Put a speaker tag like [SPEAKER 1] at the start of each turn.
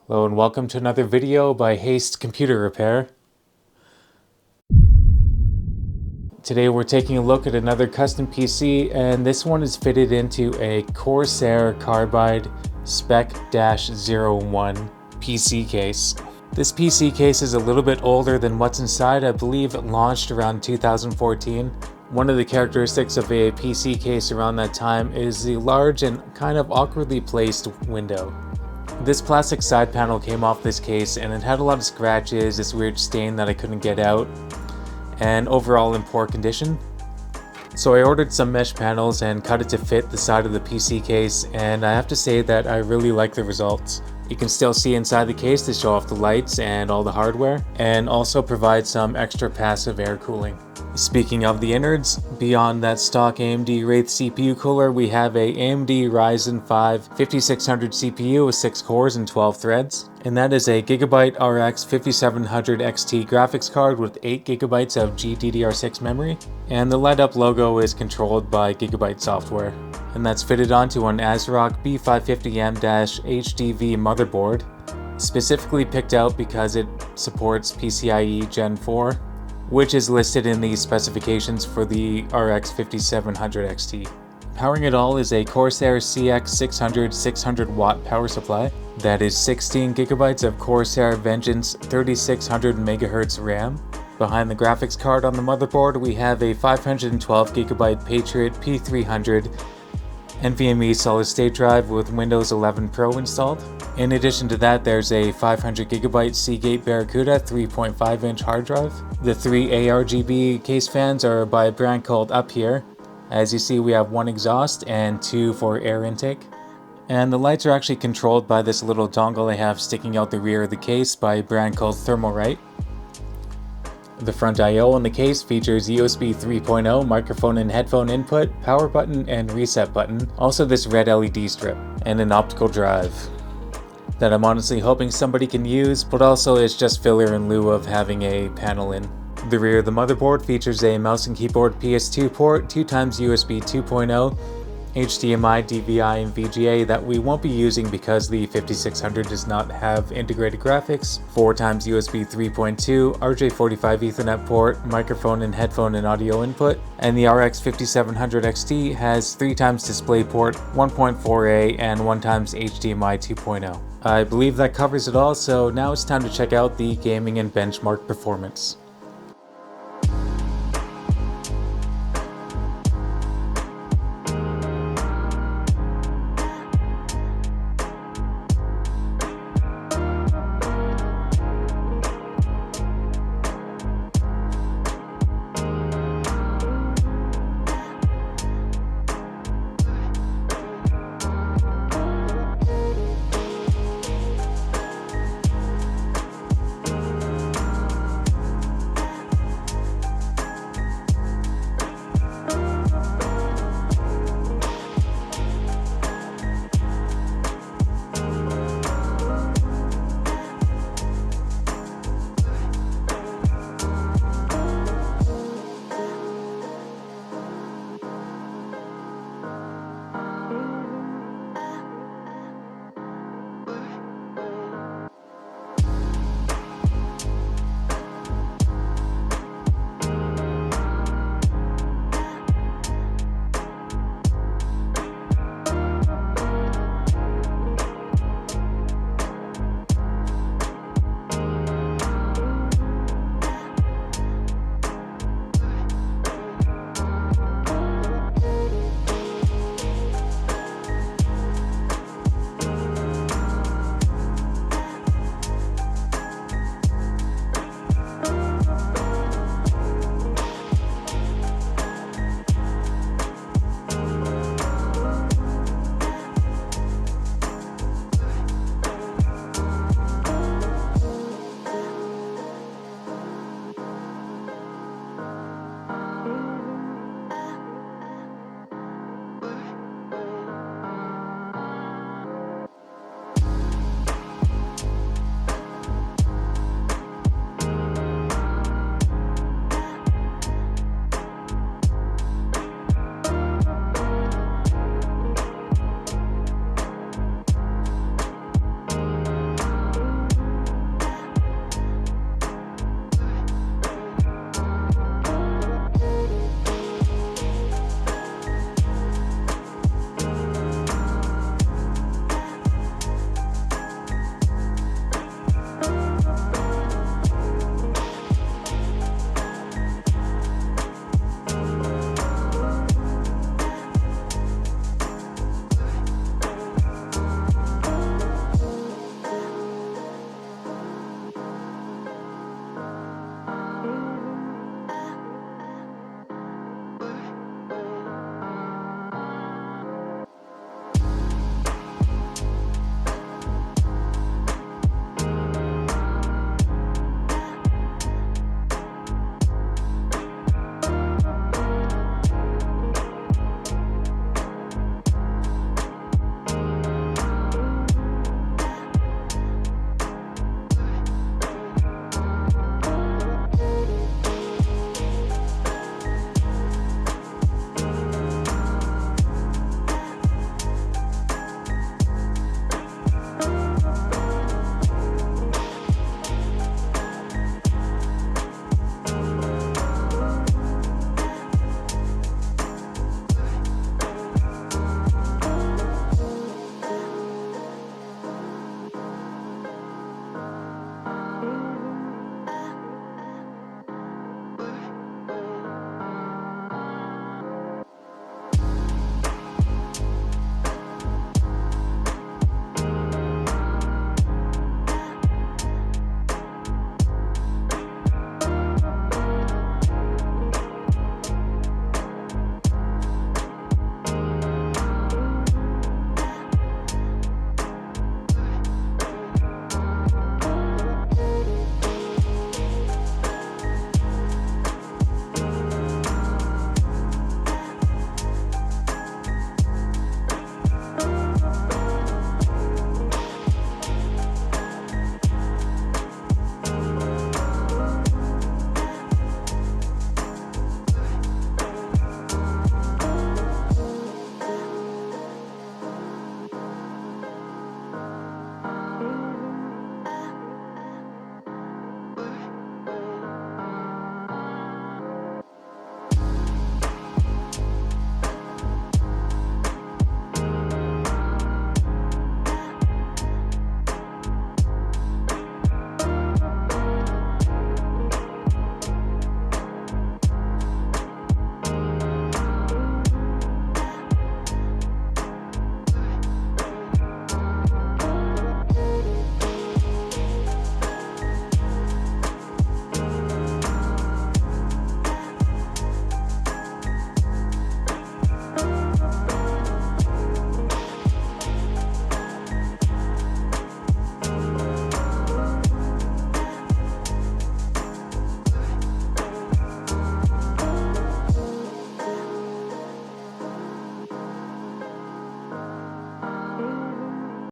[SPEAKER 1] Hello and welcome to another video by Haste Computer Repair. Today we're taking a look at another custom PC, and this one is fitted into a Corsair Carbide Spec-01 PC case. This PC case is a little bit older than what's inside. I believe it launched around 2014. One of the characteristics of a PC case around that time is the large and kind of awkwardly placed window. This plastic side panel came off this case and it had a lot of scratches, this weird stain that I couldn't get out, and overall in poor condition. So I ordered some mesh panels and cut it to fit the side of the PC case, and I have to say that I really like the results. You can still see inside the case to show off the lights and all the hardware, and also provide some extra passive air cooling. Speaking of the innards, beyond that stock AMD Wraith CPU Cooler, we have a AMD Ryzen 5 5600 CPU with 6 cores and 12 threads. And that is a Gigabyte RX 5700 XT graphics card with 8 GB of GDDR6 memory. And the light up logo is controlled by Gigabyte software. And that's fitted onto an AsRock B550M-HDV motherboard, specifically picked out because it supports PCIe Gen 4. Which is listed in the specifications for the RX 5700 XT. Powering it all is a Corsair CX600 600 watt power supply. That is 16 GB of Corsair Vengeance 3600 MHz RAM. Behind the graphics card on the motherboard, we have a 512 GB Patriot P300 NVMe solid state drive with Windows 11 Pro installed. In addition to that, there's a 500 GB Seagate Barracuda 3.5-inch hard drive. The 3 ARGB case fans are by a brand called UpHere. As you see, we have 1 exhaust and 2 for air intake. And the lights are actually controlled by this little dongle I have sticking out the rear of the case by a brand called Thermalright. The front I/O on the case features USB 3.0, microphone and headphone input, power button and reset button, also this red LED strip, and an optical drive that I'm honestly hoping somebody can use, but also is just filler in lieu of having a panel in. The rear of the motherboard features a mouse and keyboard PS2 port, 2x USB 2.0, HDMI, DVI, and VGA that we won't be using because the 5600 does not have integrated graphics, 4x USB 3.2, RJ45 Ethernet port, microphone and headphone and audio input, and the RX 5700 XT has 3x DisplayPort, 1.4A, and 1x HDMI 2.0. I believe that covers it all, so now it's time to check out the gaming and benchmark performance.